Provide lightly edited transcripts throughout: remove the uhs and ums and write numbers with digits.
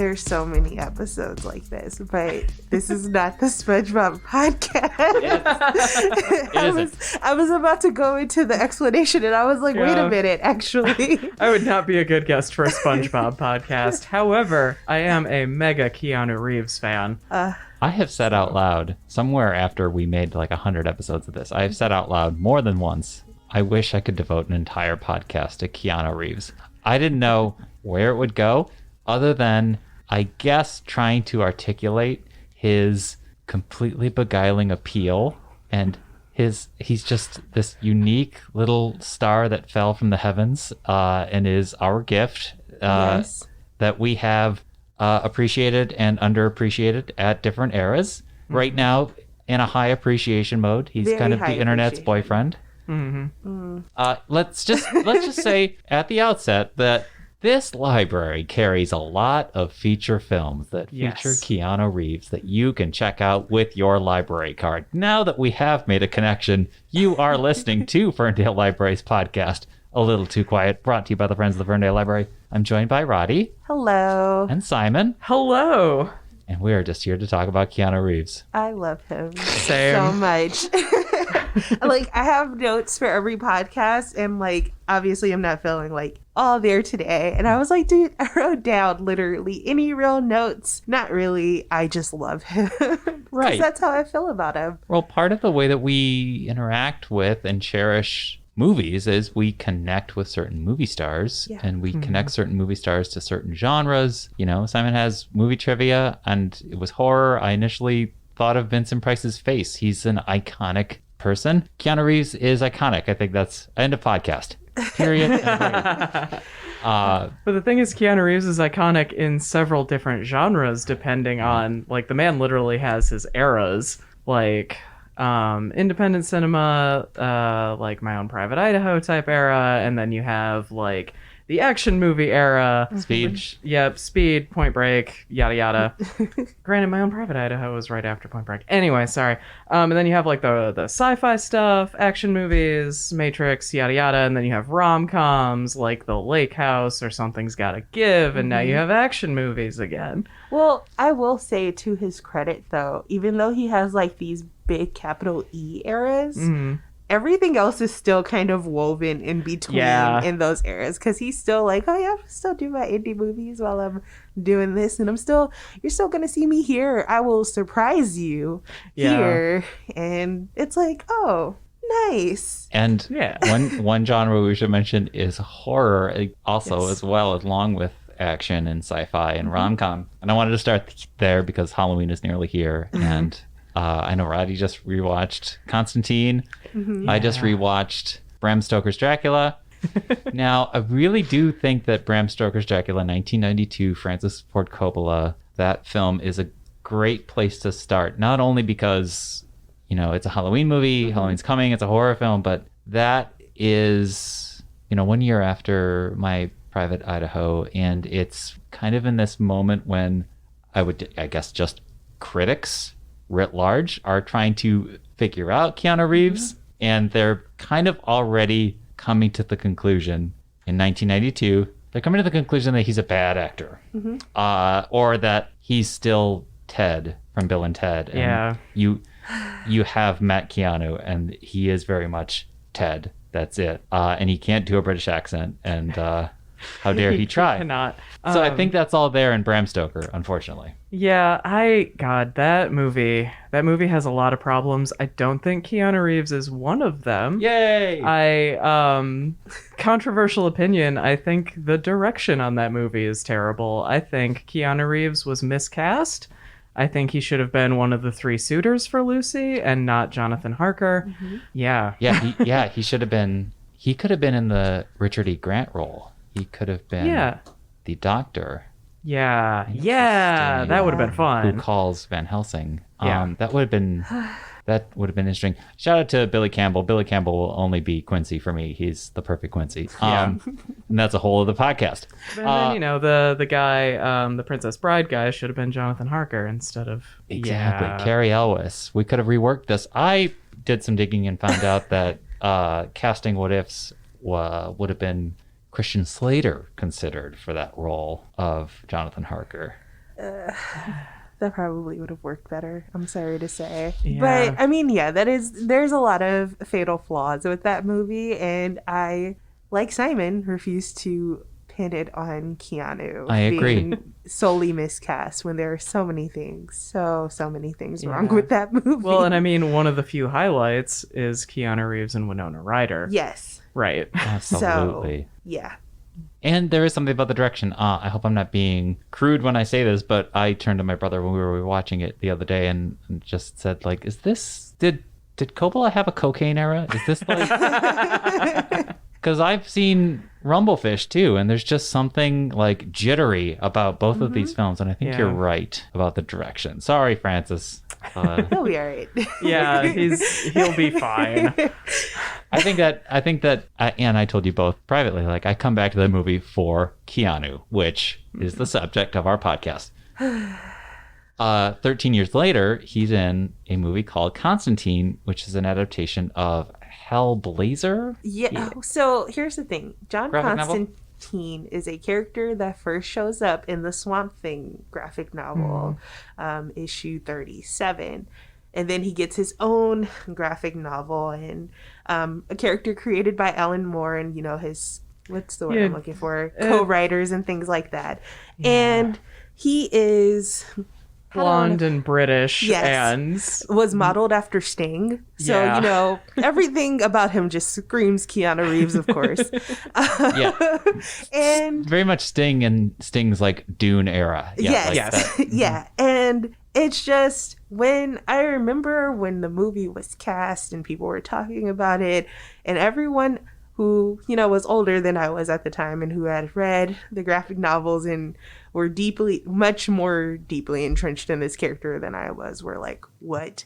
There's so many episodes like this, but this is not the SpongeBob podcast. I was about to go into the explanation, and I was like, wait a minute, actually. I would not be a good guest for a SpongeBob podcast. However, I am a mega Keanu Reeves fan. I have said out loud, somewhere after we made like 100 episodes of this, I have said out loud more than once, I wish I could devote an entire podcast to Keanu Reeves. I didn't know where it would go, other than, I guess, trying to articulate his completely beguiling appeal. And he's just this unique little star that fell from the heavens and is our gift Yes. that we have appreciated and underappreciated at different eras. Mm-hmm. Right now, in a high appreciation mode, he's Very kind of high the internet's boyfriend. Let's just say at the outset that this library carries a lot of feature films that feature Keanu Reeves that you can check out with your library card. Now that we have made a connection, you are listening to Ferndale Library's podcast, A Little Too Quiet, brought to you by the Friends of the Ferndale Library. I'm joined by Roddy. Hello. And Simon. Hello. And we are just here to talk about Keanu Reeves. I love him Same. so much. Like, I have notes for every podcast, and like, obviously I'm not feeling like all there today. And I was like, dude, I wrote down literally any real notes. Not really. I just love him. Right. That's how I feel about him. Well, part of the way that we interact with and cherish movies is we connect with certain movie stars, and we connect certain movie stars to certain genres. You know, Simon has movie trivia, and it was horror. I initially thought of Vincent Price's face. He's an iconic person. Keanu Reeves is iconic. I think that's end of podcast. Period. But the thing is, Keanu Reeves is iconic in several different genres, depending on, like, the man literally has his eras, like independent cinema, like My Own Private Idaho type era, and then you have like the action movie era. Speed. Speed, Point Break, yada yada. Granted, My Own Private Idaho was right after Point Break. Anyway, sorry. And then you have like the sci-fi stuff, action movies, Matrix, yada yada, and then you have rom-coms like The Lake House or Something's Gotta Give, and now you have action movies again. Well, I will say to his credit though, even though he has like these big capital E eras, everything else is still kind of woven in between in those eras, because he's still like, oh yeah, I'm still doing my indie movies while I'm doing this, and you're still gonna see me here. I will surprise you here. And it's like, oh, nice. And one genre we should mention is horror also, as well, along with action and sci-fi and rom-com. And I wanted to start there because Halloween is nearly here, and I know Roddy just rewatched Constantine. I just rewatched Bram Stoker's Dracula. Now, I really do think that Bram Stoker's Dracula, 1992, Francis Ford Coppola, that film is a great place to start. Not only because, you know, it's a Halloween movie, Halloween's coming, it's a horror film, but that is, you know, 1 year after My Private Idaho, and it's kind of in this moment when I guess just critics writ large are trying to figure out Keanu Reeves, and they're kind of already coming to the conclusion in 1992, they're coming to the conclusion that he's a bad actor, or that he's still Ted from Bill and Ted. And you have met Keanu, and he is very much Ted. That's it. And he can't do a British accent, and how dare he try? He cannot. So I think that's all there in Bram Stoker, unfortunately. Yeah, that movie has a lot of problems. I don't think Keanu Reeves is one of them. Yay! Controversial opinion, I think the direction on that movie is terrible. I think Keanu Reeves was miscast. I think he should have been one of the three suitors for Lucy and not Jonathan Harker. He should have been. He could have been in the Richard E. Grant role. He could have been the doctor. That would have been fun. Who calls Van Helsing? That would have been interesting. Shout out to Billy Campbell. Billy Campbell will only be Quincy for me. He's the perfect Quincy. And that's a whole other podcast. And then, you know, the guy, the Princess Bride guy, should have been Jonathan Harker instead of Cary Elwes. We could have reworked this. I did some digging and found out that casting what ifs would have been Christian Slater considered for that role of Jonathan Harker. That probably would have worked better. I'm sorry to say. Yeah. But I mean, yeah, there's a lot of fatal flaws with that movie, and I, like Simon, refuse to pin it on Keanu. I agree. Being solely miscast when there are so many things, so many things wrong with that movie. Well, and I mean, one of the few highlights is Keanu Reeves and Winona Ryder. Yes. Right. Absolutely. So, yeah. And there is something about the direction. I hope I'm not being crude when I say this, but I turned to my brother when we were watching it the other day and just said, like, is this... Did Coppola have a cocaine era? Is this like... Because I've seen Rumblefish, too, and there's just something, like, jittery about both of these films, and I think you're right about the direction. Sorry, Francis. He'll be all right. Yeah, he'll be fine. I think that, and I told you both privately, like, I come back to the movie for Keanu, which is the subject of our podcast. 13 years later, he's in a movie called Constantine, which is an adaptation of Hellblazer. Yeah. So here's the thing. John Graphic novel? Constantine is a character that first shows up in the Swamp Thing graphic novel, issue 37. And then he gets his own graphic novel and a character created by Alan Moore and, you know, his, what's the word I'm looking for? Co-writers and things like that. Yeah. And he is... blonde and British, and was modeled after Sting. So, you know, everything about him just screams Keanu Reeves, of course. And very much Sting and Sting's like Dune era. Yeah. And it's just when I remember when the movie was cast and people were talking about it, and everyone who, you know, was older than I was at the time and who had read the graphic novels and were much more deeply entrenched in this character than I was, were like, what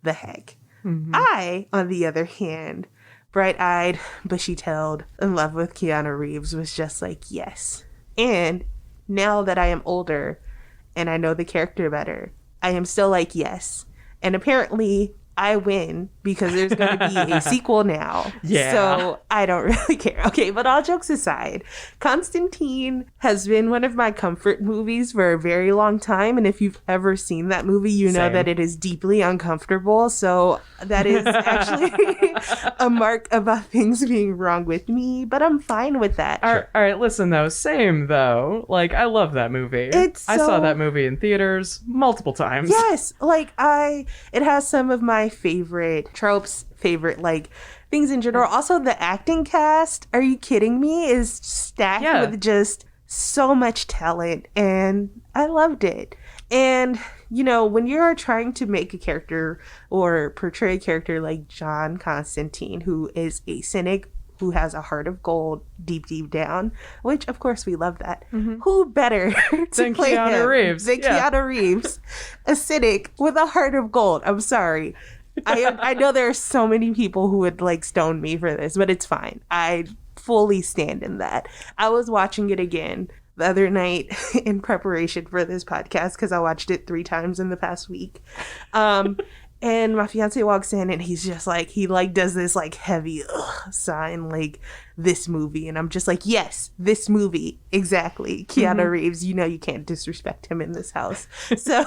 the heck? Mm-hmm. I, on the other hand, bright-eyed, bushy-tailed, in love with Keanu Reeves, was just like, yes. And now that I am older and I know the character better, I am still like, yes. And apparently I win because there's going to be a sequel now. Yeah. So I don't really care. Okay, but all jokes aside, Constantine has been one of my comfort movies for a very long time. And if you've ever seen that movie, you know that it is deeply uncomfortable. So that is actually a mark about things being wrong with me. But I'm fine with that. All right, listen, though. Same, though. Like, I love that movie. I saw that movie in theaters multiple times. Yes. Like, it has some of my favorite tropes, like things in general. Also, the acting cast, are you kidding me, is stacked with just so much talent, and I loved it. And, you know, when you're trying to make a character or portray a character like John Constantine, who is a cynic, who has a heart of gold deep down, which of course we love that. Mm-hmm. Who better to play Keanu him Reeves. than Keanu Reeves, a cynic with a heart of gold? I'm sorry. I know there are so many people who would like stone me for this, but it's fine. I fully stand in that. I was watching it again the other night in preparation for this podcast because I watched it 3 times in the past week. And my fiance walks in and he's just like, he like does this like heavy sign, like this movie. And I'm just like, yes, this movie. Exactly. Keanu Reeves, you know, you can't disrespect him in this house. So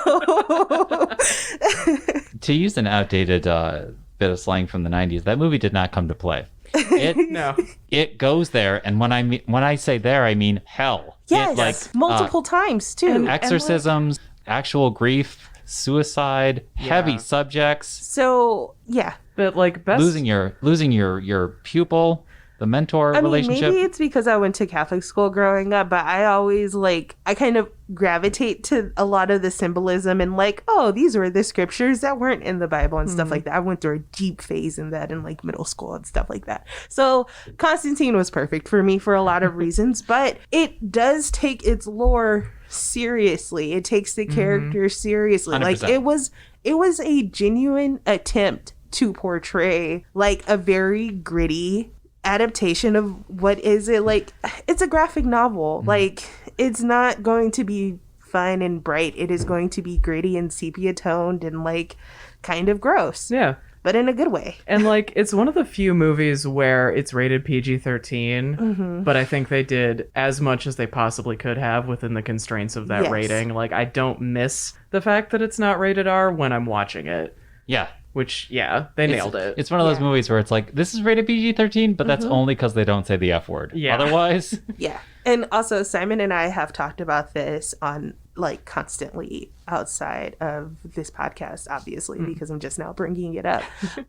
to use an outdated bit of slang from the 90s, that movie did not come to play. It goes there. And when I say there, I mean hell. Yes, multiple times too. Exorcisms, actual grief, suicide, heavy subjects. So yeah, but like losing your pupil, the mentor relationship. Maybe it's because I went to Catholic school growing up, but I always I kind of gravitate to a lot of the symbolism and like, oh, these were the scriptures that weren't in the Bible and stuff like that. I went through a deep phase in that in like middle school and stuff like that. So Constantine was perfect for me for a lot of reasons, but it does take its lore seriously. It takes the character seriously. 100%. Like it was a genuine attempt to portray like a very gritty adaptation of what is it like. It's a graphic novel. Like it's not going to be fun and bright. It is going to be gritty and sepia toned and like kind of gross. Yeah. but in a good way. And like, it's one of the few movies where it's rated PG-13, but I think they did as much as they possibly could have within the constraints of that rating. Like, I don't miss the fact that it's not rated R when I'm watching it. Yeah. Which, they nailed it. It's one of those movies where it's like, this is rated PG-13, but that's only because they don't say the F word. Yeah. Otherwise... Yeah. And also, Simon and I have talked about this on, like, constantly outside of this podcast, obviously, because I'm just now bringing it up.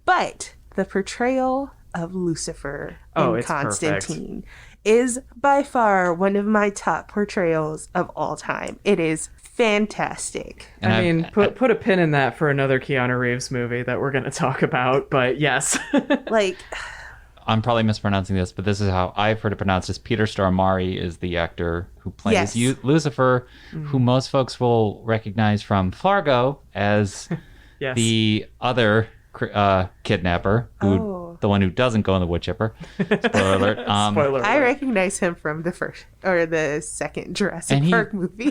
But the portrayal of Lucifer in Constantine is by far one of my top portrayals of all time. It is fantastic. And I mean, put a pin in that for another Keanu Reeves movie that we're going to talk about, but yes. Like... I'm probably mispronouncing this, but this is how I've heard it pronounced. Is Peter Stormare is the actor who plays Lucifer, who most folks will recognize from Fargo as the other kidnapper, the one who doesn't go in the wood chipper. Spoiler alert. Spoiler alert. I recognize him from the first or the second Jurassic Park movie.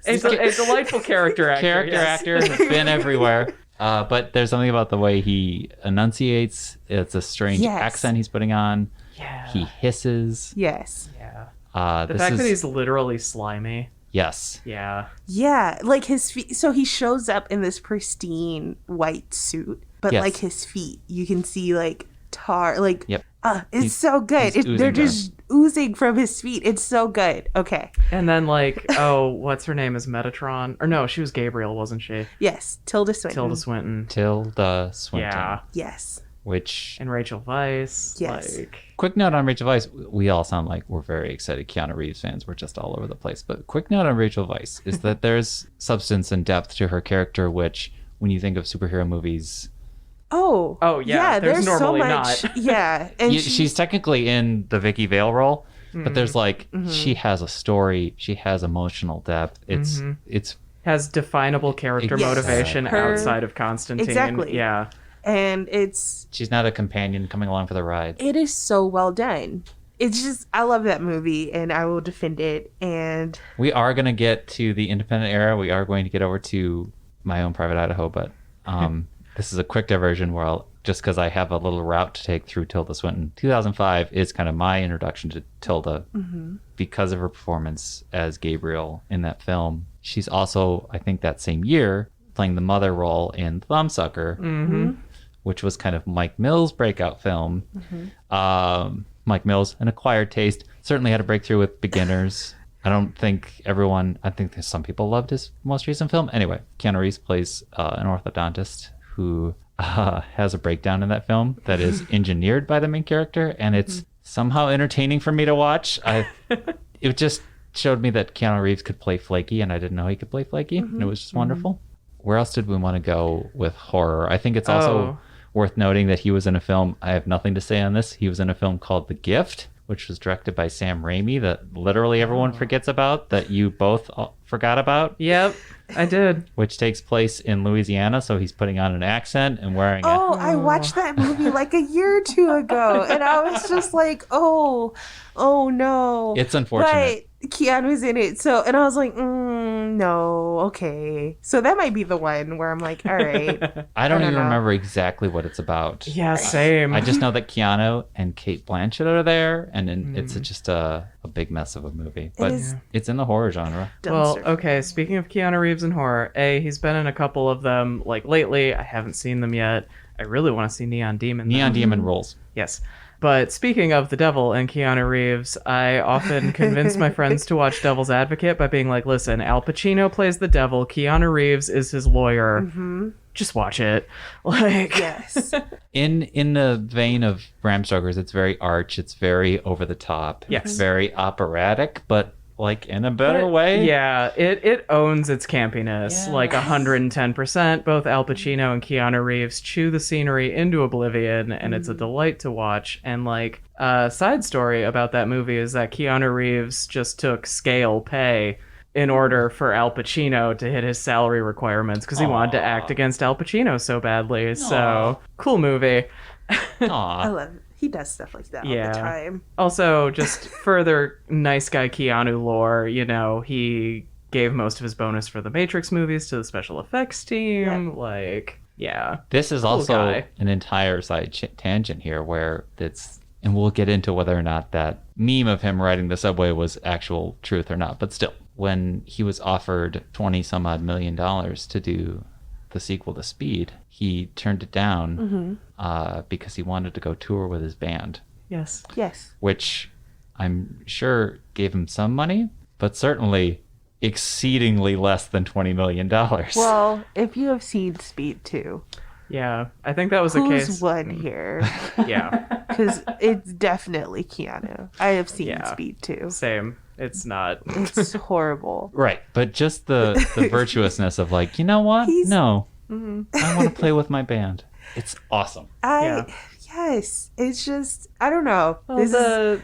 It's a delightful character actor. Has been everywhere. But there's something about the way he enunciates. It's a strange accent he's putting on. Yeah. He hisses. Yes. Yeah. The fact that he's literally slimy. Yes. Yeah. Yeah. Like his feet. So he shows up in this pristine white suit, but like his feet, you can see like tar. Like, it's so good. They're just oozing from his feet. It's so good. Okay. And then like, what's her name is Metatron? Or no, she was Gabriel, wasn't she? Yes. Tilda Swinton. Tilda Swinton. Yeah. Yes. Which... And Rachel Weisz. Yes. Like... Quick note on Rachel Weisz. We all sound like we're very excited Keanu Reeves fans. We're just all over the place. But quick note on Rachel Weisz is that there's substance and depth to her character, which when you think of superhero movies... Oh yeah. There's normally so much. Not. Yeah, and she's technically in the Vicky Vale role, but there's like she has a story. She has emotional depth. It's has definable character motivation outside of Constantine. Exactly. Yeah, and she's not a companion coming along for the ride. It is so well done. It's just I love that movie, and I will defend it. And we are going to get to the independent era. We are going to get over to My Own Private Idaho, but this is a quick diversion where just because I have a little route to take through Tilda Swinton. 2005 is kind of my introduction to Tilda because of her performance as Gabriel in that film. She's also, I think that same year, playing the mother role in Thumbsucker, which was kind of Mike Mills' breakout film. Mike Mills, an acquired taste, certainly had a breakthrough with Beginners. I think there's some people loved his most recent film. Anyway, Keanu Reeves plays an orthodontist who has a breakdown in that film that is engineered by the main character, and it's somehow entertaining for me to watch. It just showed me that Keanu Reeves could play flaky, and I didn't know he could play flaky, and it was just wonderful. Where else did we want to go with horror? I think it's also worth noting that he was in a film, I have nothing to say on this, he was in a film called The Gift, which was directed by Sam Raimi, that literally everyone forgets about, that you both forgot about. Yep, I did. Which takes place in Louisiana, so he's putting on an accent and wearing I watched that movie like a year or two ago, and I was just like, oh no. It's unfortunate. But Keanu's in it, so, and I was like, no, okay. So that might be the one where I'm like, all right. I don't even remember exactly what it's about. Yeah, same. I just know that Keanu and Kate Blanchett are there, and it's just a big mess of a movie. But it's in the horror genre. Well, okay, speaking of Keanu Reeves in horror, he's been in a couple of them, like, lately. I haven't seen them yet. I really want to see Neon Demon. Neon Demon rules. Yes. But speaking of the devil and Keanu Reeves, I often convince my friends to watch Devil's Advocate by being like, listen, Al Pacino plays the devil, Keanu Reeves is his lawyer. Just watch it. Like, yes. In the vein of Bram Stoker's, it's very arch, it's very over the top. Yes. It's very operatic, but like in a better way. Yeah, it owns its campiness, like 110%. Both Al Pacino and Keanu Reeves chew the scenery into oblivion, and it's a delight to watch. And like, a side story about that movie is that Keanu Reeves just took scale pay in order for Al Pacino to hit his salary requirements because he wanted to act against Al Pacino so badly. So, cool movie. I love it. He does stuff like that all the time. Also, just further nice guy Keanu lore, he gave most of his bonus for the Matrix movies to the special effects team. Like, Yeah. This is Cool also guy. an entire side tangent here where it's, and we'll get into whether or not that meme of him riding the subway was actual truth or not. But still, when he was offered 20 some odd $1 million to do the sequel to Speed, he turned it down because he wanted to go tour with his band. Yes. Yes. Which I'm sure gave him some money, but certainly exceedingly less than $20 million. Well, if you have seen Speed 2, Yeah. I think that was the case. who's won here? Yeah. Because it's definitely Keanu. I have seen Yeah. Speed 2. Same. It's not. It's horrible. Right, but just the virtuousness of like, you know what? No, I want to play with my band. It's awesome. Yes, it's just, I don't know. Well,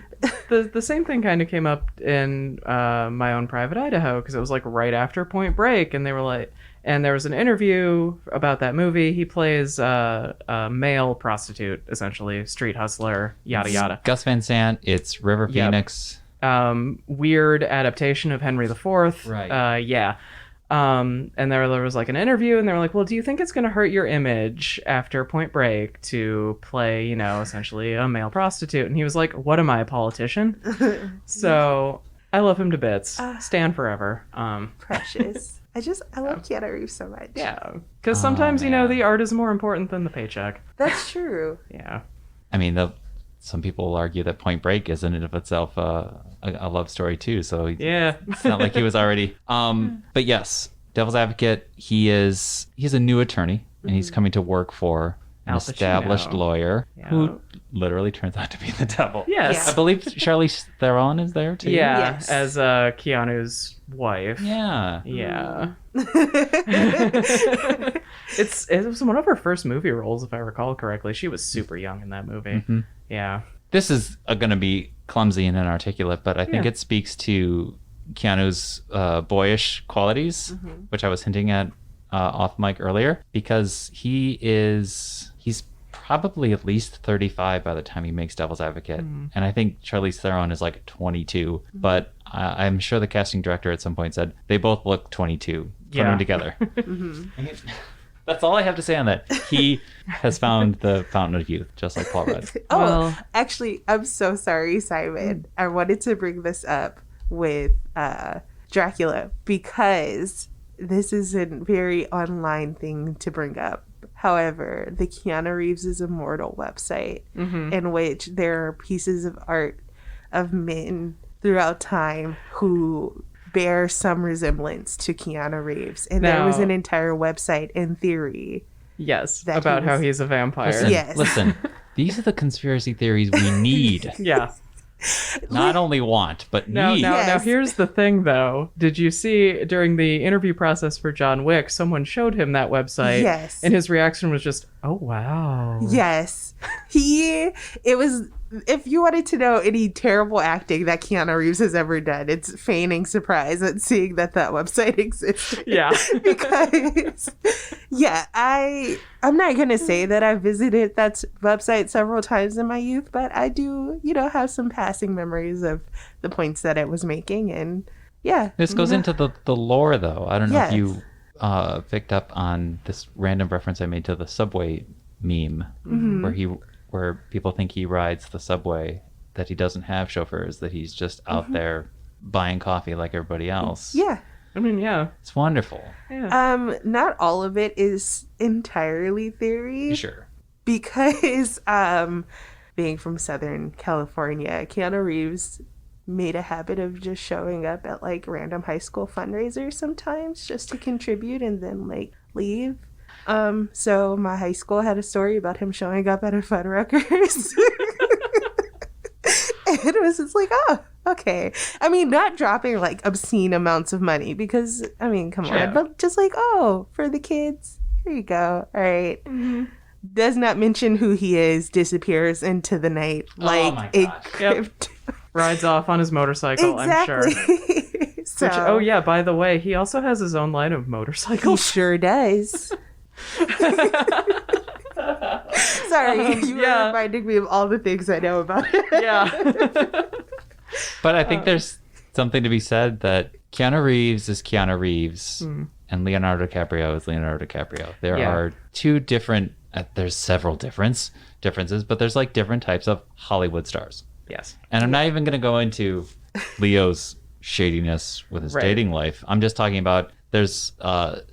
the same thing kind of came up in My Own Private Idaho, because it was like right after Point Break, and they were like, and there was an interview about that movie. He plays a male prostitute, essentially, street hustler, yada yada. Gus Van Sant. It's River Yep. Phoenix. Weird adaptation of Henry IV. Right. Yeah. And there was like an interview, and they were like, well, do you think it's going to hurt your image after Point Break to play, essentially a male prostitute? And he was like, what am I, a politician? So I love him to bits. Stand forever. Precious. I love Keanu Reeves so much. Yeah. Because sometimes, man. the art is more important than the paycheck. That's true. Yeah. I mean, some people will argue that Point Break is in and of itself a love story too. So Yeah. it's not like he was already. But yes, Devil's Advocate. He's a new attorney, and he's coming to work for an Al established Pacino. lawyer Yeah. who literally turns out to be the devil. Yes. I believe Charlize Theron is there too. Yeah. Yes. As Keanu's wife. Yeah. Yeah. It was one of her first movie roles, if I recall correctly. She was super young in that movie. Mm-hmm. Yeah. This is going to be clumsy and inarticulate, but I think Yeah. it speaks to Keanu's boyish qualities, which I was hinting at off mic earlier, because he's probably at least 35 by the time he makes Devil's Advocate. And I think Charlize Theron is like 22, but I'm sure the casting director at some point said they both look 22. Put them together. That's all I have to say on that. He has found the fountain of youth, just like Paul Rudd. Actually, I'm so sorry, Simon. I wanted to bring this up with Dracula because this is a very online thing to bring up. However, the Keanu Reeves' Immortal website, in which there are pieces of art of men throughout time who bear some resemblance to Keanu Reeves. And there was an entire website in theory. Yes, That about he how was- he's a vampire. Yes. Listen, these are the conspiracy theories we need. Yeah. Not only want, but Now, need. Yes. here's the thing, though. Did you see during the interview process for John Wick, someone showed him that website? Yes. And his reaction was just, oh, wow. Yes. It was, if you wanted to know any terrible acting that Keanu Reeves has ever done, it's feigning surprise at seeing that website existed. Yeah. Because, I'm not going to say that I visited that website several times in my youth, but I do, have some passing memories of the points that it was making. And yeah. This goes into the lore, though. I don't know Yes. if you picked up on this random reference I made to the subway meme, where people think he rides the subway, that he doesn't have chauffeurs, that he's just out there buying coffee like everybody else. Yeah. I mean, yeah. It's wonderful. Yeah. Not all of it is entirely theory. Sure. Because being from Southern California, Keanu Reeves made a habit of just showing up at like random high school fundraisers sometimes just to contribute and then like leave. So my high school had a story about him showing up at a Fuddruckers. And it was just like, oh, okay. I mean, not dropping like obscene amounts of money because, I mean, come Sure. on. But just like, oh, for the kids, here you go. All right. Does not mention who he is, disappears into the night like my a gosh. crypt. Rides off on his motorcycle, Exactly. I'm sure. So, Which, oh, yeah, by the way, he also has his own line of he motorcycles. sure does. Sorry, you yeah. were reminding me of all the things I know about it. Yeah. But I think there's something to be said that Keanu Reeves is Keanu Reeves, and Leonardo DiCaprio is Leonardo DiCaprio. There are two different, there's several differences, but there's like different types of Hollywood stars. Yes. And I'm not even going to go into Leo's shadiness with his dating life. I'm just talking about there's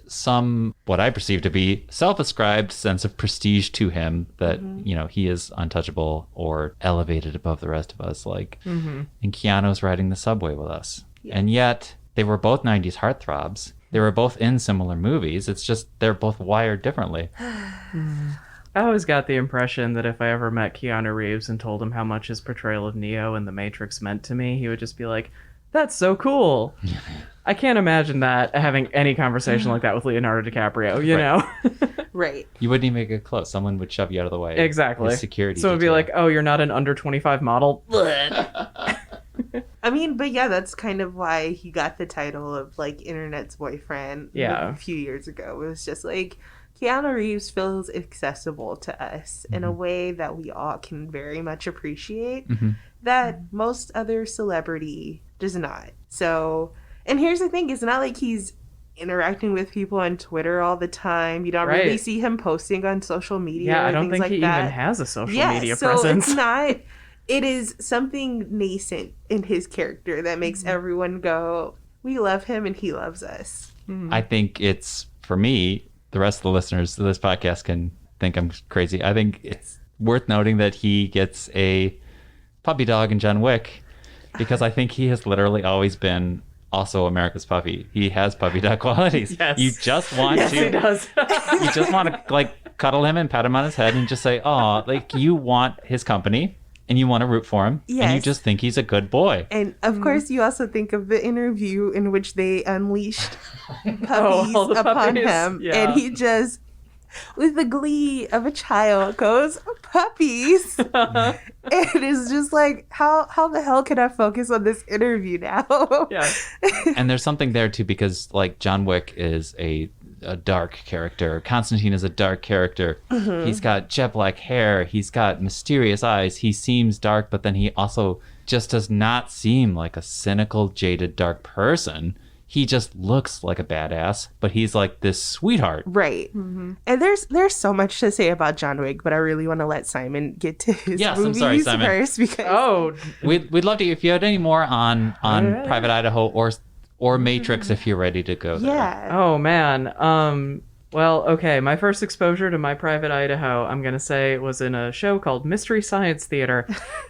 some, what I perceive to be self-ascribed sense of prestige to him that, you know, he is untouchable or elevated above the rest of us. Like, and Keanu's riding the subway with us. Yeah. And yet they were both 90s heartthrobs. They were both in similar movies. It's just they're both wired differently. I always got the impression that if I ever met Keanu Reeves and told him how much his portrayal of Neo in The Matrix meant to me, he would just be like, that's so cool. I can't imagine that having any conversation like that with Leonardo DiCaprio, you know? Right. You wouldn't even get close. Someone would shove you out of the way. Exactly. His security so it'd be like, oh, you're not an under 25 model? I mean, but yeah, that's kind of why he got the title of, like, Internet's boyfriend a few years ago. It was just like, Keanu Reeves feels accessible to us in a way that we all can very much appreciate that most other celebrity does not. So, and here's the thing, it's not like he's interacting with people on Twitter all the time. You don't really see him posting on social media. Yeah, or I don't things think like he that. even has a social media so presence. It's not, it is something nascent in his character that makes everyone go, we love him and he loves us. I think it's, for me, the rest of the listeners to this podcast can think I'm crazy. I think it's worth noting that he gets a puppy dog in John Wick because I think he has literally always been also America's puppy. He has puppy dog qualities. Yes. You just want yes, to. He does. You just want to like cuddle him and pat him on his head and just say, "Oh, like you want his company and you want to root for him and you just think he's a good boy." And of course, you also think of the interview in which they unleashed puppies upon him, and he just, with the glee of a child, goes, "Puppies!" And it's just like, how the hell can I focus on this interview now? Yeah. And there's something there too, because like John Wick is a dark character. Constantine is a dark character. He's got jet black hair. He's got mysterious eyes. He seems dark, but then he also just does not seem like a cynical, jaded, dark person. He just looks like a badass, but he's like this sweetheart. Right. And there's so much to say about John Wick, but I really want to let Simon get to his movies I'm sorry, Simon. first. Because we'd love to, if you had any more on Private Idaho or Matrix, if you're ready to go there. Yeah. Oh, man. Well, okay, my first exposure to My Private Idaho, I'm going to say, was in a show called Mystery Science Theater,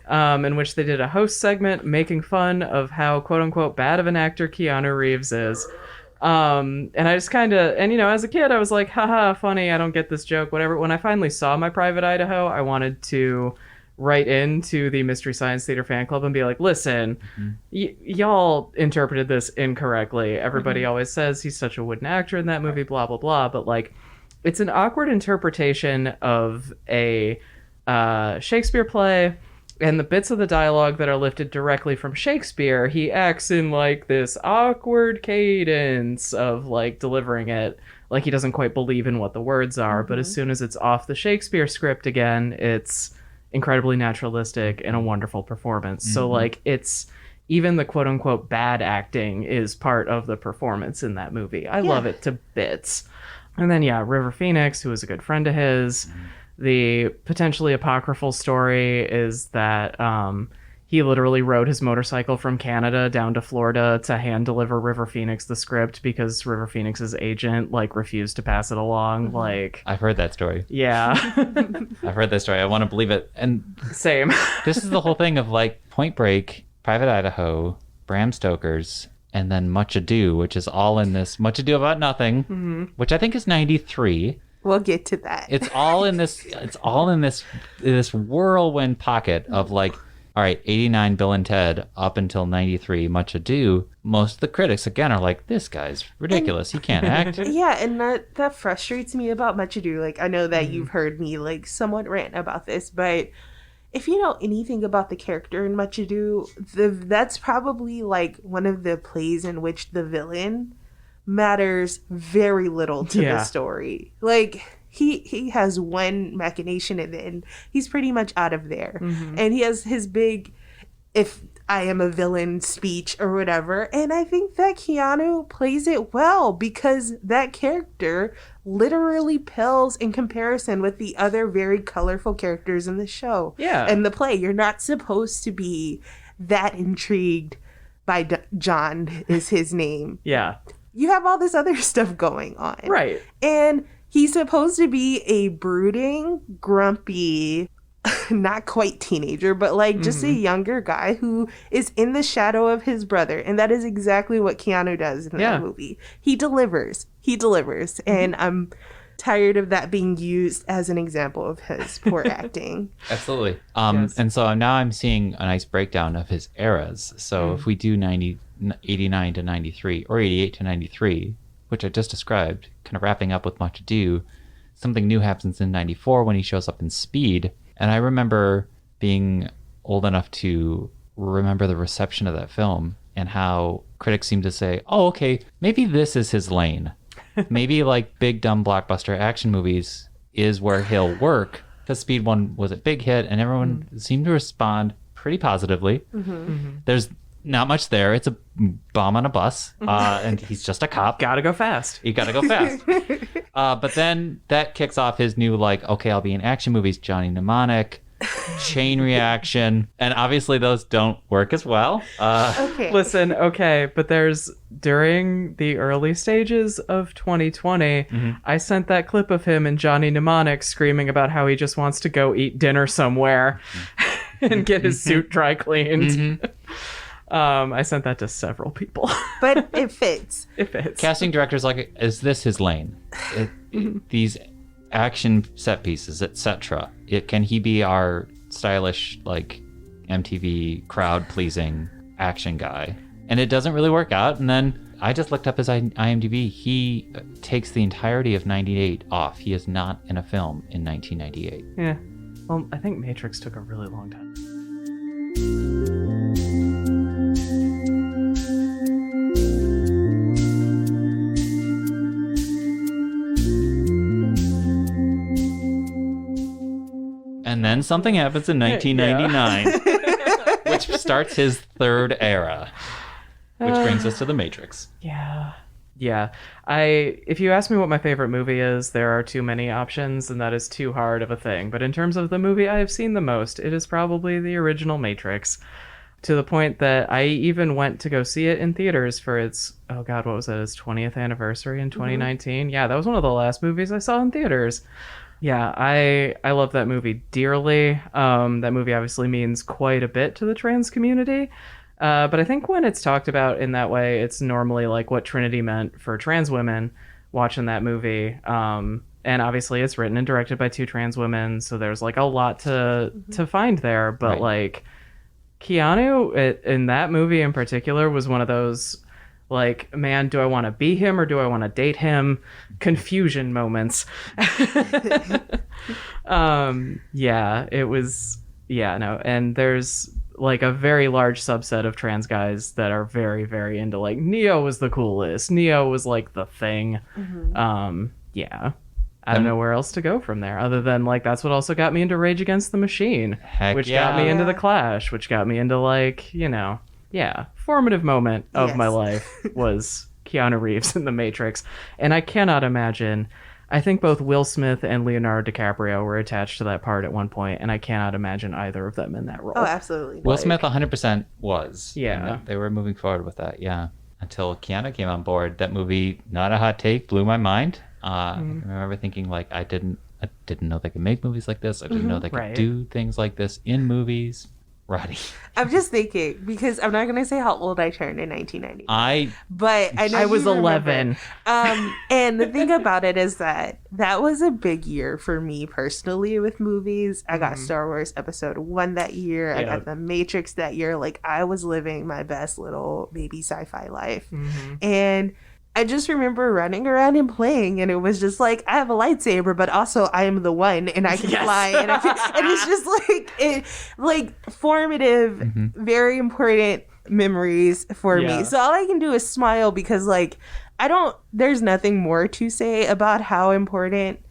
in which they did a host segment making fun of how, quote-unquote, bad of an actor Keanu Reeves is. And I just kind of, and, you know, as a kid, I was like, haha, funny, I don't get this joke, whatever. When I finally saw My Private Idaho, I wanted to write into the Mystery Science Theater fan club and be like, listen, y'all interpreted this incorrectly. Everybody always says he's such a wooden actor in that movie, blah, blah, blah. But, like, it's an awkward interpretation of a Shakespeare play, and the bits of the dialogue that are lifted directly from Shakespeare, he acts in, like, this awkward cadence of, like, delivering it like he doesn't quite believe in what the words are. But as soon as it's off the Shakespeare script again, it's incredibly naturalistic and a wonderful performance. So like it's even the quote unquote bad acting is part of the performance in that movie. I love it to bits. And then River Phoenix, who is a good friend of his. The potentially apocryphal story is that he literally rode his motorcycle from Canada down to Florida to hand deliver River Phoenix the script because River Phoenix's agent like refused to pass it along. Like, I've heard that story. Yeah. I've heard that story. I want to believe it. And same. This is the whole thing of like Point Break, Private Idaho, Bram Stoker's, and then Much Ado, which is all in this Much Ado About Nothing, which I think is 93. We'll get to that. It's all in this whirlwind pocket of like, all right, 89 Bill and Ted up until 93 Much Ado. Most of the critics again are like, this guy's ridiculous. He can't act. Yeah, and that frustrates me about Much Ado. Like, I know that you've heard me like somewhat rant about this, but if you know anything about the character in Much Ado, that's probably like one of the plays in which the villain matters very little to the story. Like, he has one machination and then he's pretty much out of there. And he has his big if I am a villain speech or whatever. And I think that Keanu plays it well because that character literally pales in comparison with the other very colorful characters in the show. Yeah. And the play. You're not supposed to be that intrigued by John is his name. Yeah. You have all this other stuff going on. Right. And he's supposed to be a brooding, grumpy, not quite teenager, but like just a younger guy who is in the shadow of his brother. And that is exactly what Keanu does in that movie. He delivers. And I'm tired of that being used as an example of his poor acting. Absolutely. Yes. And so now I'm seeing a nice breakdown of his eras. So if we do 89 to 93 or 88 to 93, which I just described, kind of wrapping up with Much Ado, something new happens in 94 when he shows up in Speed. And I remember being old enough to remember the reception of that film and how critics seem to say, oh, okay, maybe this is his lane. Maybe like big, dumb blockbuster action movies is where he'll work. Because Speed 1 was a big hit and everyone seemed to respond pretty positively. There's not much there. It's a bomb on a bus, and he's just a cop. Gotta go fast. You gotta go fast. But then that kicks off his new, like, okay, I'll be in action movies, Johnny Mnemonic, Chain Reaction, and obviously those don't work as well. Okay. Listen, okay, but during the early stages of 2020, I sent that clip of him and Johnny Mnemonic screaming about how he just wants to go eat dinner somewhere and get his suit dry cleaned. I sent that to several people. But it fits. It fits. Casting directors like, is this his lane? These action set pieces, etc. Can he be our stylish, like, MTV crowd-pleasing action guy? And it doesn't really work out. And then I just looked up his IMDb. He takes the entirety of 98 off. He is not in a film in 1998. Yeah. Well, I think Matrix took a really long time. And then something happens in 1999, which starts his third era, which brings us to The Matrix. Yeah. If you ask me what my favorite movie is, there are too many options, and that is too hard of a thing. But in terms of the movie I have seen the most, it is probably the original Matrix. To the point that I even went to go see it in theaters for its, its 20th anniversary in 2019. Yeah, that was one of the last movies I saw in theaters. Yeah, I love that movie dearly. That movie obviously means quite a bit to the trans community. But I think when it's talked about in that way, it's normally like what Trinity meant for trans women watching that movie. And obviously it's written and directed by two trans women, so there's like a lot to find there. But like Keanu in that movie in particular was one of those, like, man, do I want to be him or do I want to date him? Confusion moments. And there's like a very large subset of trans guys that are very, very into like Neo was the coolest. Neo was like the thing. I don't know where else to go from there other than like that's what also got me into Rage Against the Machine, which got me into The Clash, which got me into like, formative moment of my life was Keanu Reeves in The Matrix. And I cannot imagine, I think both Will Smith and Leonardo DiCaprio were attached to that part at one point, and I cannot imagine either of them in that role. Oh, absolutely. Will Smith 100% was. Yeah. They were moving forward with that, until Keanu came on board. That movie, not a hot take, blew my mind. I remember thinking, like, I didn't know they could make movies like this. I didn't know they could do things like this in movies. Roddy. I'm just thinking, because I'm not going to say how old I turned in 1990. But I know I was 11. And the thing about it is that was a big year for me personally with movies. I got Star Wars Episode 1 that year. I got The Matrix that year. Like, I was living my best little baby sci-fi life. And I just remember running around and playing, and it was just like, I have a lightsaber, but also I am the one, and I can fly, and it's just like formative, very important memories for me. So all I can do is smile because like there's nothing more to say about how important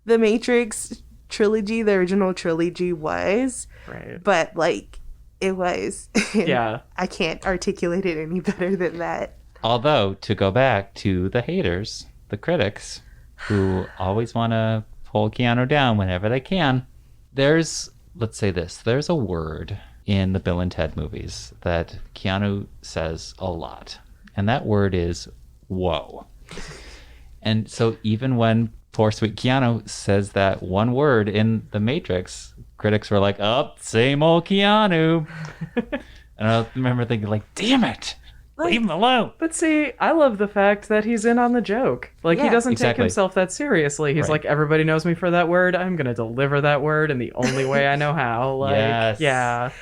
the Matrix trilogy, the original trilogy was. Right. But like, It was. Yeah. I can't articulate it any better than that. Although, to go back to the haters, the critics, who always want to pull Keanu down whenever they can, let's say this, there's a word in the Bill and Ted movies that Keanu says a lot. And that word is whoa. And so even when poor sweet Keanu says that one word in The Matrix, critics were like, oh, same old Keanu. And I remember thinking, like, damn it. Leave him alone. But see, I love the fact that he's in on the joke. Like, he doesn't take himself that seriously. He's like, everybody knows me for that word. I'm going to deliver that word in the only way I know how. Like, yeah.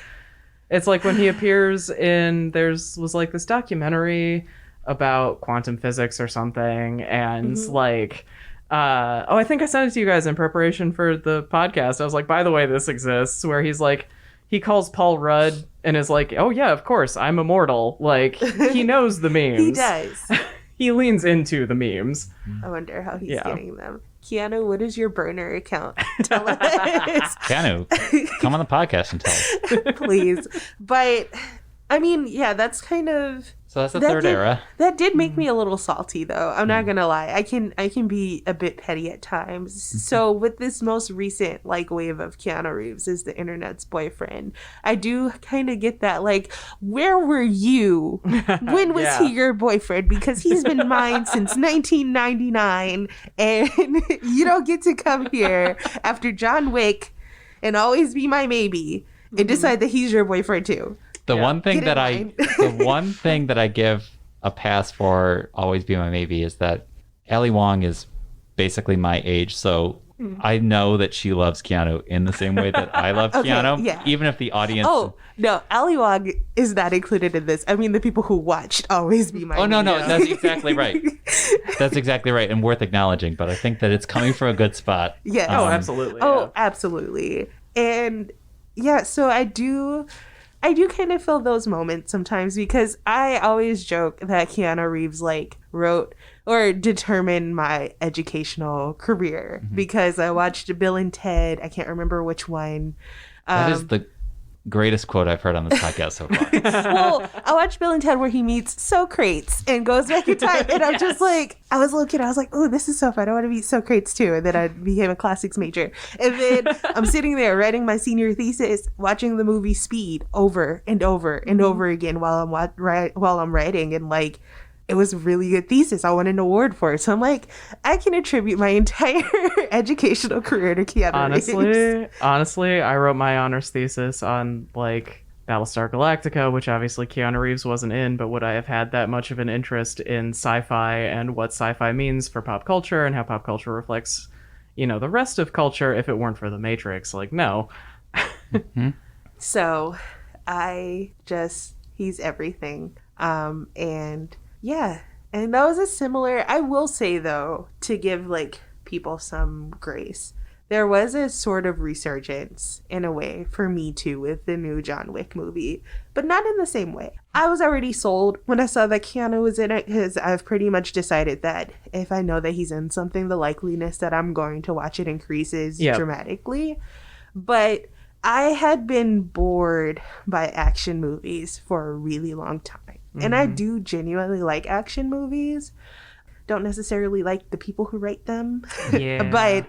It's like when he appears in, was like this documentary about quantum physics or something. And like, I think I sent it to you guys in preparation for the podcast. I was like, by the way, this exists, where he's like, he calls Paul Rudd and is like, oh yeah, of course, I'm immortal. Like, he knows the memes. He does. He leans into the memes. I wonder how he's getting them. Keanu, what is your burner account? Tell us. Keanu, come on the podcast and tell us. Please. But, I mean, yeah, that's kind of... So that's the third era. That did make me a little salty, though. I'm not gonna lie. I can be a bit petty at times. So with this most recent like wave of Keanu Reeves as the internet's boyfriend, I do kind of get that. Like, where were you? When was he your boyfriend? Because he's been mine since 1999, and you don't get to come here after John Wick and always be my maybe and decide that he's your boyfriend too. The one thing that I give a pass for Always Be My Maybe is that Ali Wong is basically my age, so I know that she loves Keanu in the same way that I love Keanu, even if the audience... Oh, no, Ali Wong is not included in this. I mean the people who watched Always Be My Maybe. Oh, no, that's exactly right. That's exactly right, and worth acknowledging, but I think that it's coming from a good spot. Yeah. Oh, absolutely. Oh, absolutely. And yeah, so I do kind of feel those moments sometimes because I always joke that Keanu Reeves like wrote or determined my educational career because I watched Bill and Ted. I can't remember which one. That is the greatest quote I've heard on this podcast so far. Well, I watched Bill and Ted where he meets Socrates and goes back in time. And I'm just like, I was a little kid. I was like, oh, this is so fun. I want to meet Socrates too. And then I became a classics major. And then I'm sitting there writing my senior thesis, watching the movie Speed over and over and over again while I'm writing. And like, it was a really good thesis. I won an award for it. So I'm like, I can attribute my entire educational career to Keanu Reeves. Honestly, I wrote my honors thesis on like Battlestar Galactica, which obviously Keanu Reeves wasn't in, but would I have had that much of an interest in sci-fi and what sci-fi means for pop culture and how pop culture reflects, you know, the rest of culture if it weren't for The Matrix? Like, no. So he's everything. And yeah, and that was a similar, I will say though, to give like people some grace, there was a sort of resurgence in a way for me too with the new John Wick movie, but not in the same way. I was already sold when I saw that Keanu was in it because I've pretty much decided that if I know that he's in something, the likeliness that I'm going to watch it increases dramatically. But I had been bored by action movies for a really long time. And I do genuinely like action movies. Don't necessarily like the people who write them. Yeah. But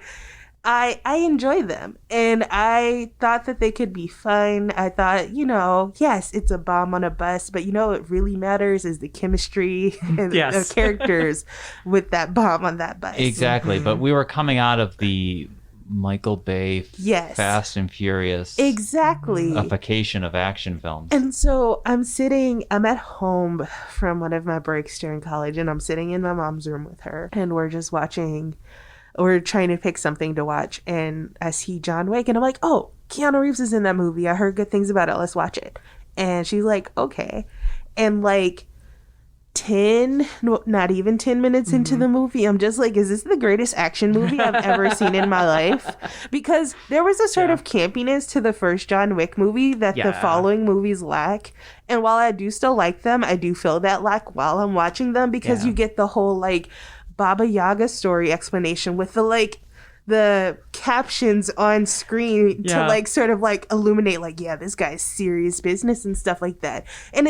I enjoy them. And I thought that they could be fun. I thought, you know, yes, it's a bomb on a bus, but you know what really matters is the chemistry and the characters with that bomb on that bus. Exactly. But we were coming out of the Michael Bay Fast and Furious ification of action films. And so I'm at home from one of my breaks during college, and I'm sitting in my mom's room with her, and we're trying to pick something to watch, and I see John Wick, and I'm like, oh, Keanu Reeves is in that movie. I heard good things about it. Let's watch it. And she's like, okay. And like not even 10 minutes into the movie, I'm just like, is this the greatest action movie I've ever seen in my life? Because there was a sort of campiness to the first John Wick movie that the following movies lack. And while I do still like them, I do feel that lack while I'm watching them because you get the whole like Baba Yaga story explanation with the like the captions on screen to like sort of like illuminate like, yeah, this guy's serious business and stuff like that. And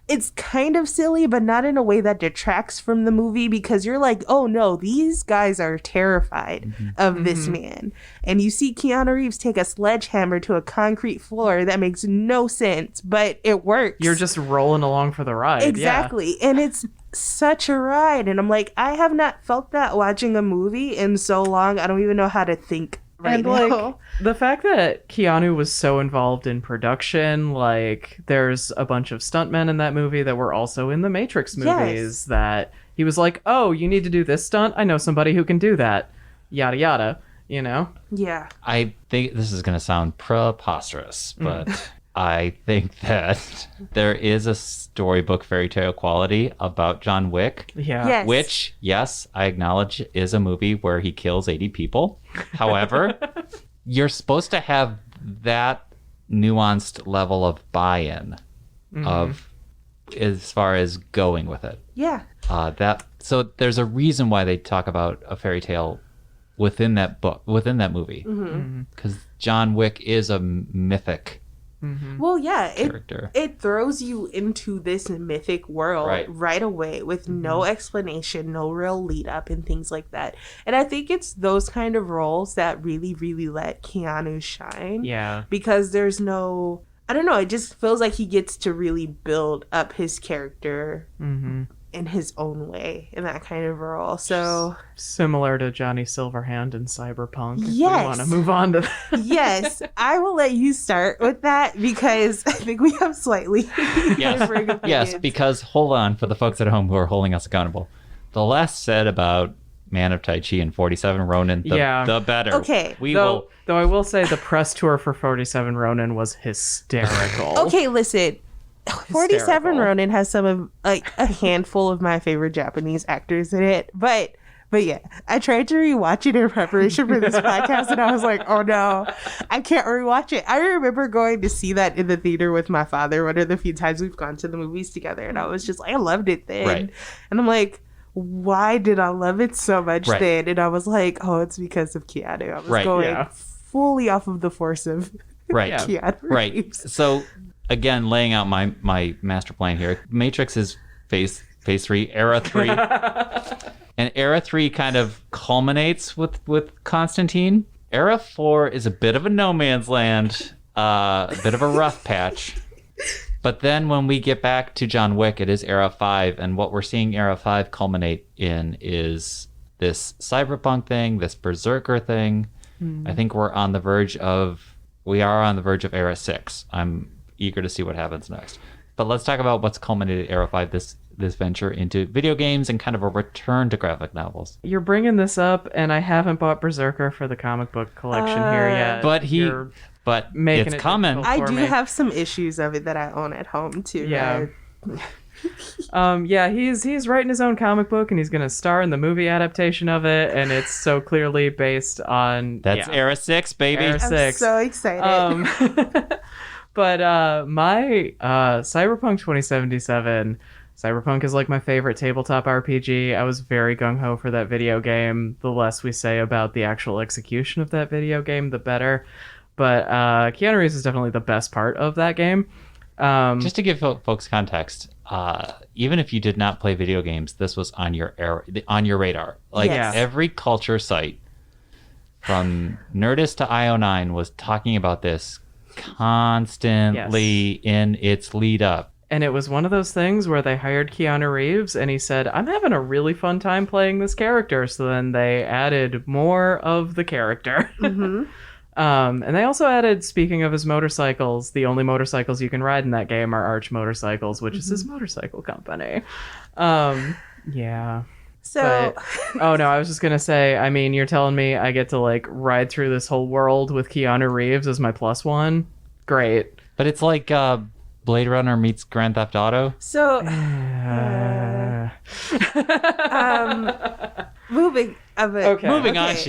it's kind of silly, but not in a way that detracts from the movie, because you're like, oh no, these guys are terrified of this man. And you see Keanu Reeves take a sledgehammer to a concrete floor that makes no sense, but it works. You're just rolling along for the ride. Exactly. And it's such a ride. And I'm like, I have not felt that watching a movie in so long. I don't even know how to think right now. Like, the fact that Keanu was so involved in production, like there's a bunch of stuntmen in that movie that were also in the Matrix movies that he was like, oh, you need to do this stunt? I know somebody who can do that. Yada yada, you know? Yeah. I think this is going to sound preposterous, but I think that there is a storybook fairy tale quality about John Wick. Yeah. Yes. Which, yes, I acknowledge is a movie where he kills 80 people. However, you're supposed to have that nuanced level of buy-in of as far as going with it. Yeah. So there's a reason why they talk about a fairy tale within that movie. Because John Wick is a mythic Well, yeah, character. It throws you into this mythic world right away with no explanation, no real lead up and things like that. And I think it's those kind of roles that really, really let Keanu shine. Yeah. Because there's no, I don't know, it just feels like he gets to really build up his character in his own way in that kind of role. So similar to Johnny Silverhand in Cyberpunk. Yes. If we want to move on to that. yes, I will let you start with that because I think we have slightly differing opinions. Yes, because hold on, for the folks at home who are holding us accountable, the less said about Man of Tai Chi and 47 Ronin, the better. Okay. Though I will say the press tour for 47 Ronin was hysterical. Okay, listen. 47 Hysterical. Ronin has some of like a handful of my favorite Japanese actors in it, but yeah, I tried to rewatch it in preparation for this podcast, and I was like, oh no, I can't rewatch it. I remember going to see that in the theater with my father one of the few times we've gone to the movies together, and I was just like, I loved it then, and I'm like, why did I love it so much then? And I was like, oh, it's because of Keanu. I was going fully off of the force of Keanu Reeves. So again, laying out my master plan here. Matrix is phase 3, era 3. And era 3 kind of culminates with Constantine. Era 4 is a bit of a no man's land, a bit of a rough patch. But then when we get back to John Wick, it is era 5. And what we're seeing era 5 culminate in is this cyberpunk thing, this berserker thing. I think we are on the verge of era 6. I'm eager to see what happens next. But let's talk about what's culminated era 5, this venture into video games and kind of a return to graphic novels. You're bringing this up, and I haven't bought Berserker for the comic book collection here yet. But making it's coming. difficult I for do me. have some issues of it that I own at home too. Yeah. He's writing his own comic book, and he's going to star in the movie adaptation of it, and it's so clearly based on era 6, baby. Era I'm 6. so excited. But my Cyberpunk 2077, Cyberpunk is like my favorite tabletop RPG. I was very gung-ho for that video game. The less we say about the actual execution of that video game, the better. But Keanu Reeves is definitely the best part of that game. Just to give folks context, even if you did not play video games, this was on your radar. Like every culture site, from Nerdist to IO9, was talking about this constantly in its lead up. And it was one of those things where they hired Keanu Reeves and he said, I'm having a really fun time playing this character. So then they added more of the character. And they also added, speaking of his motorcycles, the only motorcycles you can ride in that game are Arch Motorcycles, which is his motorcycle company. So, oh no, I was just gonna say, I mean, you're telling me I get to like ride through this whole world with Keanu Reeves as my +1? Great. But it's like Blade Runner meets Grand Theft Auto. So, moving on.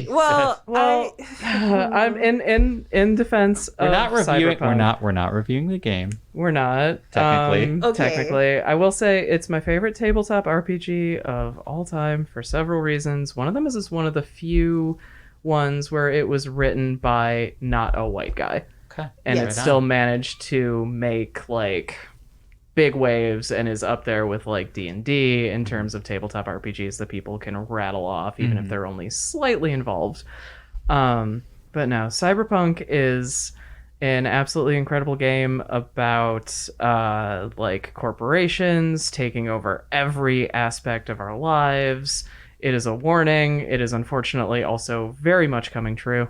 Well, I'm in defense of Cyberpunk. We're not reviewing the game. We're not technically. Technically, I will say it's my favorite tabletop RPG of all time for several reasons. One of them is it's one of the few ones where it was written by not a white guy. Okay. And Yeah. it still managed to make like big waves and is up there with like D&D in terms of tabletop RPGs that people can rattle off even if they're only slightly involved. But no, Cyberpunk is an absolutely incredible game about like corporations taking over every aspect of our lives. It is a warning. It is unfortunately also very much coming true.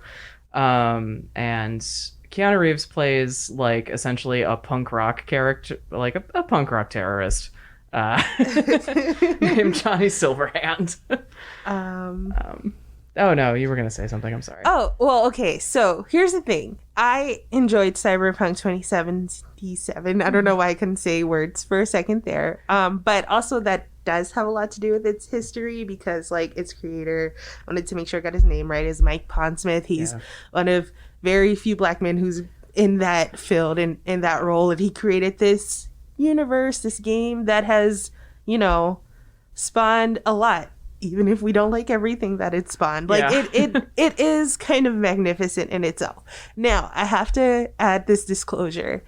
And Keanu Reeves plays like essentially a punk rock character, like a punk rock terrorist named Johnny Silverhand. Oh no, you were going to say something. I'm sorry. Oh, well, okay. So here's the thing. I enjoyed Cyberpunk 2077. I don't know why I couldn't say words for a second there. But also that does have a lot to do with its history because like its creator, I wanted to make sure I got his name right, is Mike Pondsmith. He's one of very few black men who's in that field and in that role. And he created this universe, this game that has, you know, spawned a lot. Even if we don't like everything that it spawned. Like, it is kind of magnificent in itself. Now, I have to add this disclosure.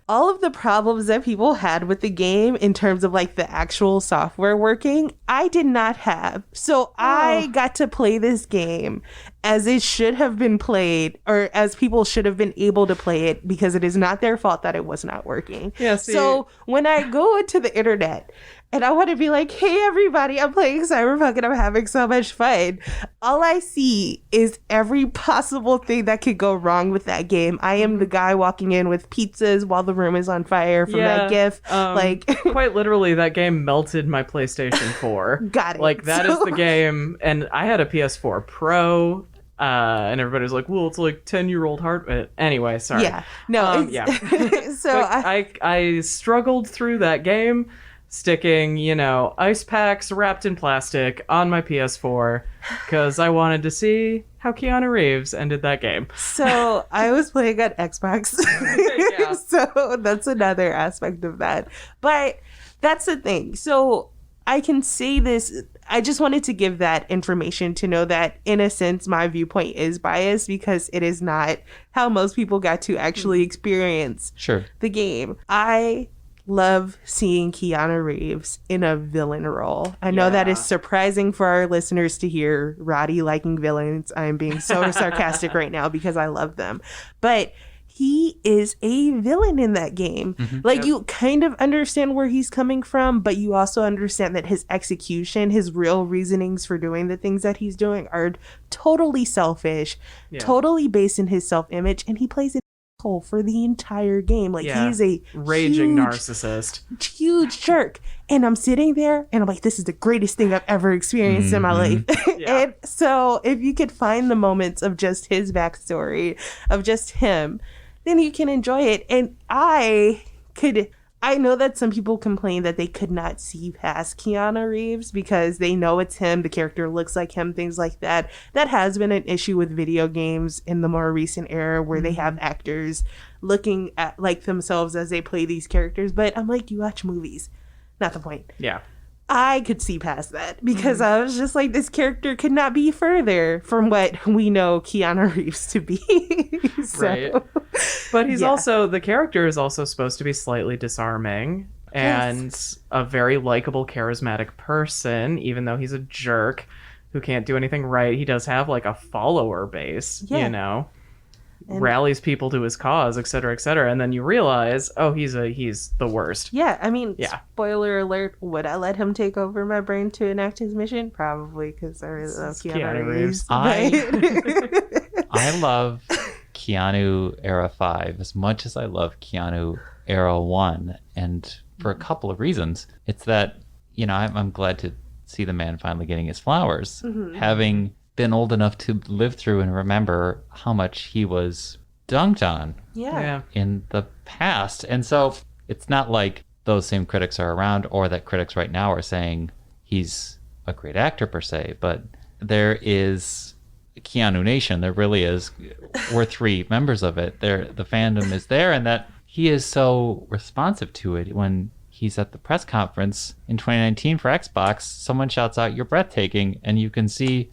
All of the problems that people had with the game in terms of, like, the actual software working, I did not have. So I got to play this game as it should have been played, or as people should have been able to play it, because it is not their fault that it was not working. Yeah, see, so when I go into the internet and I want to be like, hey, everybody, I'm playing Cyberpunk and I'm having so much fun, all I see is every possible thing that could go wrong with that game. I am the guy walking in with pizzas while the room is on fire from that GIF. Like, quite literally, that game melted my PlayStation 4. Got it. Like, that is the game. And I had a PS4 Pro. And everybody was like, well, it's like 10-year-old hardware. Anyway, sorry. Yeah. No. Yeah. So I struggled through that game, sticking, you know, ice packs wrapped in plastic on my PS4 because I wanted to see how Keanu Reeves ended that game. So I was playing on Xbox. Yeah. So that's another aspect of that. But that's the thing. So I can say this. I just wanted to give that information to know that, in a sense, my viewpoint is biased because it is not how most people got to actually experience the game. I love seeing Keanu Reeves in a villain role. I know that is surprising for our listeners to hear, Roddy liking villains. I'm being so sarcastic right now because I love them. But he is a villain in that game. Like, you kind of understand where he's coming from, but you also understand that his execution, his real reasonings for doing the things that he's doing are totally selfish, totally based in his self-image, and he plays it for the entire game. Like, he's a raging narcissist, huge jerk. And I'm sitting there and I'm like, this is the greatest thing I've ever experienced in my life. And so if you could find the moments of just his backstory, of just him, then you can enjoy it. And I know that some people complain that they could not see past Keanu Reeves because they know it's him, the character looks like him, things like that. That has been an issue with video games in the more recent era where they have actors looking at like themselves as they play these characters. But I'm like, you watch movies. Not the point. Yeah. I could see past that because I was just like, this character could not be further from what we know Keanu Reeves to be. So, right. But he's also, the character is also supposed to be slightly disarming and a very likable, charismatic person, even though he's a jerk who can't do anything right. He does have like a follower base, you know, and rallies people to his cause, etc., etc. And then you realize, oh, he's the worst. Yeah, I mean, spoiler alert, would I let him take over my brain to enact his mission? Probably, because I really love Keanu Reeves. I love Keanu Era 5 as much as I love Keanu Era 1, and for a couple of reasons. It's that, you know, I'm glad to see the man finally getting his flowers, having been old enough to live through and remember how much he was dunked on in the past. And so it's not like those same critics are around or that critics right now are saying he's a great actor per se, but there is Keanu Nation. There really is. We're three members of it. The fandom is there, and that he is so responsive to it. When he's at the press conference in 2019 for Xbox, someone shouts out, "You're breathtaking," and you can see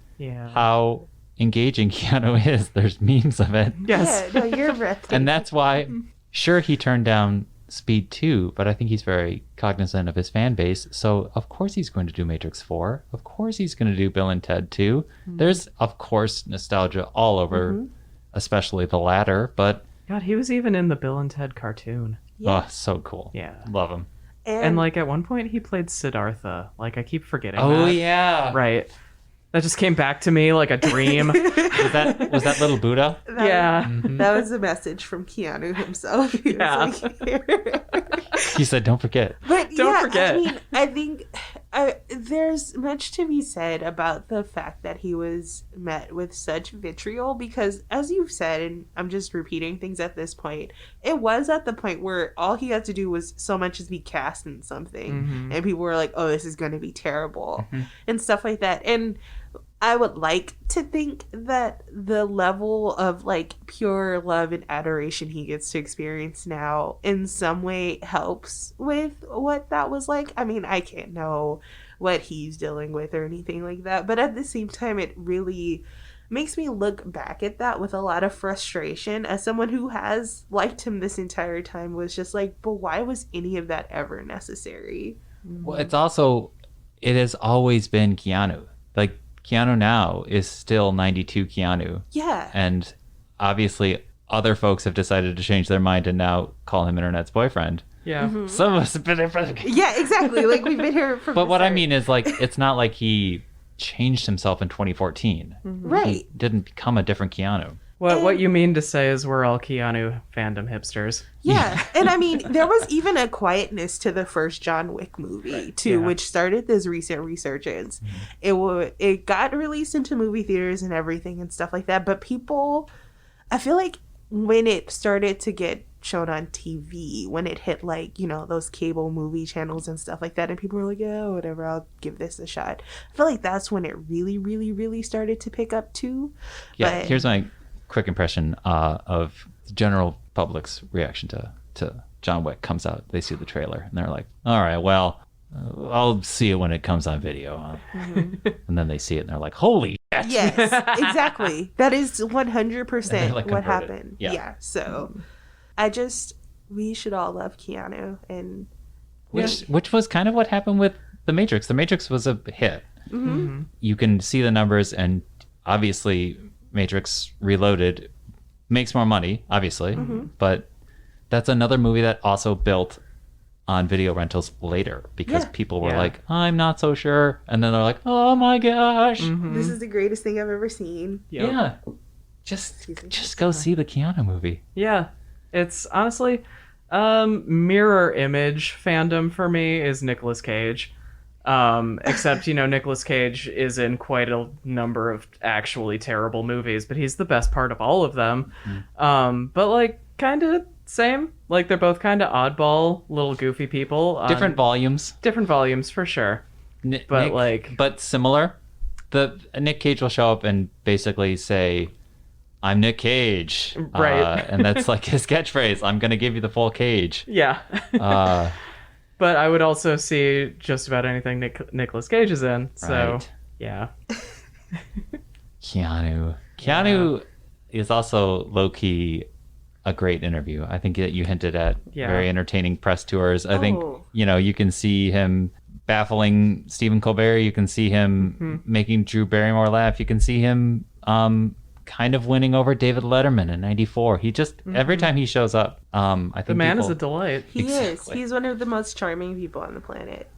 how engaging Keanu is. There's memes of it. Yes. Yeah, no, you're breathtaking. And that's why, sure, he turned down Speed 2, but I think he's very cognizant of his fan base. So, of course, he's going to do Matrix 4. Of course, he's going to do Bill and Ted 2. There's, of course, nostalgia all over, especially the latter, but... God, he was even in the Bill and Ted cartoon. Yeah. Oh, so cool. Yeah. Love him. And like at one point he played Siddhartha. Like I keep forgetting Oh, that. yeah. Right. That just came back to me like a dream. Was that little Buddha? That was a message from Keanu himself. He was like, He said, don't forget. But Don't forget. I mean, I think there's much to be said about the fact that he was met with such vitriol because, as you've said, and I'm just repeating things at this point, it was at the point where all he had to do was so much as be cast in something, and people were like, oh, this is going to be terrible, and stuff like that. And I would like to think that the level of like pure love and adoration he gets to experience now in some way helps with what that was like. I mean, I can't know what he's dealing with or anything like that, but at the same time, it really makes me look back at that with a lot of frustration as someone who has liked him this entire time. Was just like, but why was any of that ever necessary? Well, it has always been Keanu. Like, Keanu now is still 92 Keanu. Yeah. And obviously other folks have decided to change their mind and now call him Internet's boyfriend. Yeah. Some of us have been there for Yeah, exactly. Like, we've been here from But the what I start. mean is, like, it's not like he changed himself in 2014. Right. He didn't become a different Keanu. What you mean to say is we're all Keanu fandom hipsters. Yeah, and I mean, there was even a quietness to the first John Wick movie, too, Yeah. which started this recent resurgence. It got released into movie theaters and everything and stuff like that, but people, I feel like when it started to get shown on TV, when it hit, like, you know, those cable movie channels and stuff like that, and people were like, yeah, whatever, I'll give this a shot. I feel like that's when it really, really, really started to pick up, too. Yeah, But, here's my quick impression of the general public's reaction to John Wick. Comes out, they see the trailer, and they're like, all right, well, I'll see it when it comes on video. And then they see it, and they're like, holy shit. yes, exactly. That is 100% Like what converted. happened. Yeah. Yeah. So we should all love Keanu. And Which was kind of what happened with The Matrix. The Matrix was a hit. You can see the numbers, and obviously Matrix Reloaded makes more money, obviously, but that's another movie that also built on video rentals later because people were like, I'm not so sure, and then they're like, oh my gosh, this is the greatest thing I've ever seen. Yep. yeah, just go see the Keanu movie. Yeah. It's honestly mirror image fandom for me is Nicolas Cage. Except, you know, Nicolas Cage is in quite a number of actually terrible movies, but he's the best part of all of them. But like kind of same, like they're both kind of oddball little goofy people. Different volumes, for sure. But similar. The Nick Cage will show up and basically say, I'm Nick Cage. Right. And that's like his catchphrase. I'm going to give you the full cage. yeah. But I would also see just about anything Nicolas Cage is in. So, Right. yeah. Keanu is also low-key a great interview. I think that you hinted at very entertaining press tours. I think, you know, you can see him baffling Stephen Colbert. You can see him making Drew Barrymore laugh. You can see him kind of winning over David Letterman in '94. He just every time he shows up, I think The man is a delight. He is. He's one of the most charming people on the planet.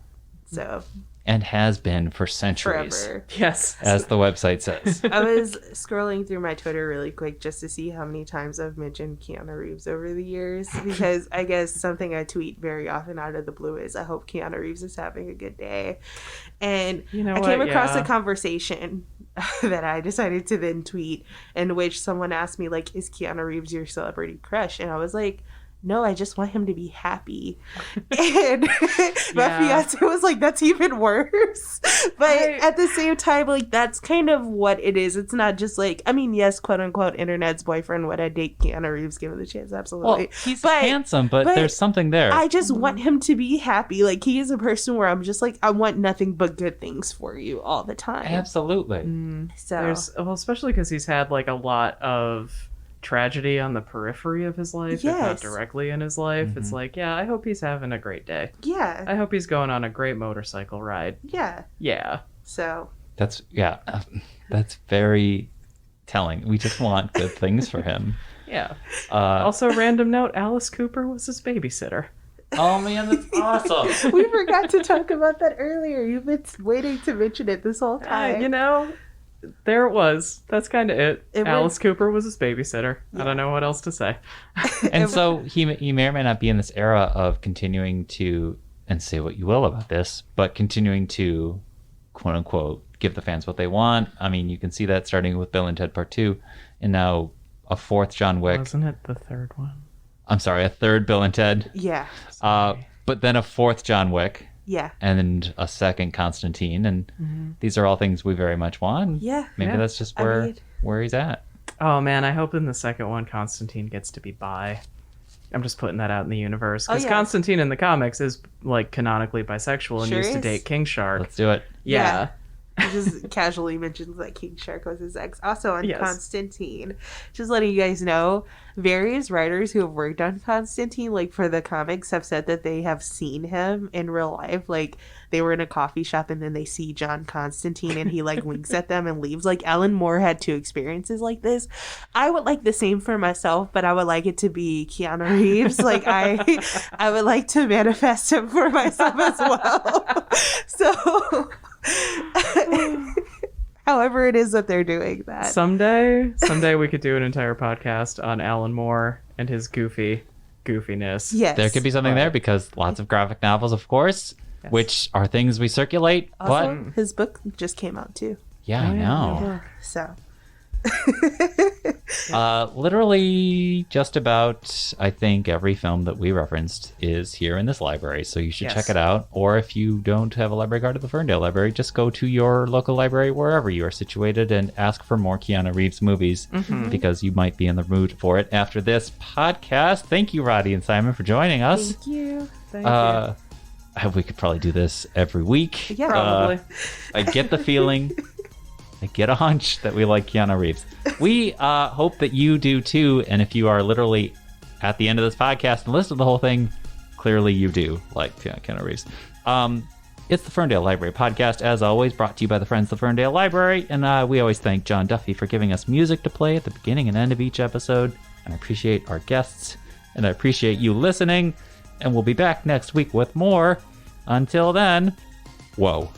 So and has been for centuries, forever. Yes. as the website says. I was scrolling through my Twitter really quick just to see how many times I've mentioned Keanu Reeves over the years, because I guess something I tweet very often out of the blue is I hope Keanu Reeves is having a good day. And You know I what? came across Yeah. a conversation that I decided to then tweet in which someone asked me, like, is Keanu Reeves your celebrity crush? And I was like, no, I just want him to be happy. And my fiance was like, that's even worse. But at the same time, like, that's kind of what it is. It's not just like, I mean, yes, quote unquote, internet's boyfriend, would I date Keanu Reeves given the chance? Absolutely. Well, he's handsome, but there's something there. I just want him to be happy. Like, he is a person where I'm just like, I want nothing but good things for you all the time. Absolutely. So, especially because he's had like a lot of tragedy on the periphery of his life, if not directly in his life. It's like, yeah, I hope he's having a great day. Yeah. I hope he's going on a great motorcycle ride. Yeah. Yeah. So. That's very telling. We just want good things for him. Yeah. Also, random note, Alice Cooper was his babysitter. Oh man, that's awesome. We forgot to talk about that earlier. You've been waiting to mention it this whole time. You know, there it was. That's kind of it. Alice Cooper was his babysitter. Yeah. I don't know what else to say. And so he may or may not be in this era of continuing to, and say what you will about this, but continuing to, quote unquote, give the fans what they want. I mean, you can see that starting with Bill and Ted Part 2, and now a fourth John Wick. Wasn't it the third one? I'm sorry, a third Bill and Ted. Yeah. But then a fourth John Wick. Yeah. And a second Constantine. And these are all things we very much want. Yeah. Maybe that's just where he's at. Oh, man, I hope in the second one Constantine gets to be bi. I'm just putting that out in the universe. Because Constantine in the comics is, like, canonically bisexual and used to date King Shark. Let's do it. Yeah. He just casually mentions that King Shark was his ex. Also on Constantine. Just letting you guys know, various writers who have worked on Constantine, like for the comics, have said that they have seen him in real life. Like they were in a coffee shop and then they see John Constantine and he like winks at them and leaves. Like Alan Moore had 2 experiences like this. I would like the same for myself, but I would like it to be Keanu Reeves. Like I would like to manifest him for myself as well. So however it is that they're doing that. Someday we could do an entire podcast on Alan Moore and his goofiness. Yes. There could be something there because lots of graphic novels, of course, which are things we circulate. Also, his book just came out too. Yeah, I know. Yeah. So. Literally just about, I think, every film that we referenced is here in this library, so you should check it out. Or if you don't have a library card at the Ferndale Library, just go to your local library wherever you are situated and ask for more Keanu Reeves movies because you might be in the mood for it after this podcast. Thank you, Roddy and Simon, for joining us. Thank you. We could probably do this every week. Yeah, probably. I get the feeling. I get a hunch that we like Keanu Reeves. We hope that you do too, and if you are literally at the end of this podcast and listen to the whole thing, clearly you do like Keanu Reeves. It's the Ferndale Library Podcast, as always, brought to you by the Friends of the Ferndale Library, and we always thank John Duffy for giving us music to play at the beginning and end of each episode, and I appreciate our guests, and I appreciate you listening, and we'll be back next week with more. Until then, whoa.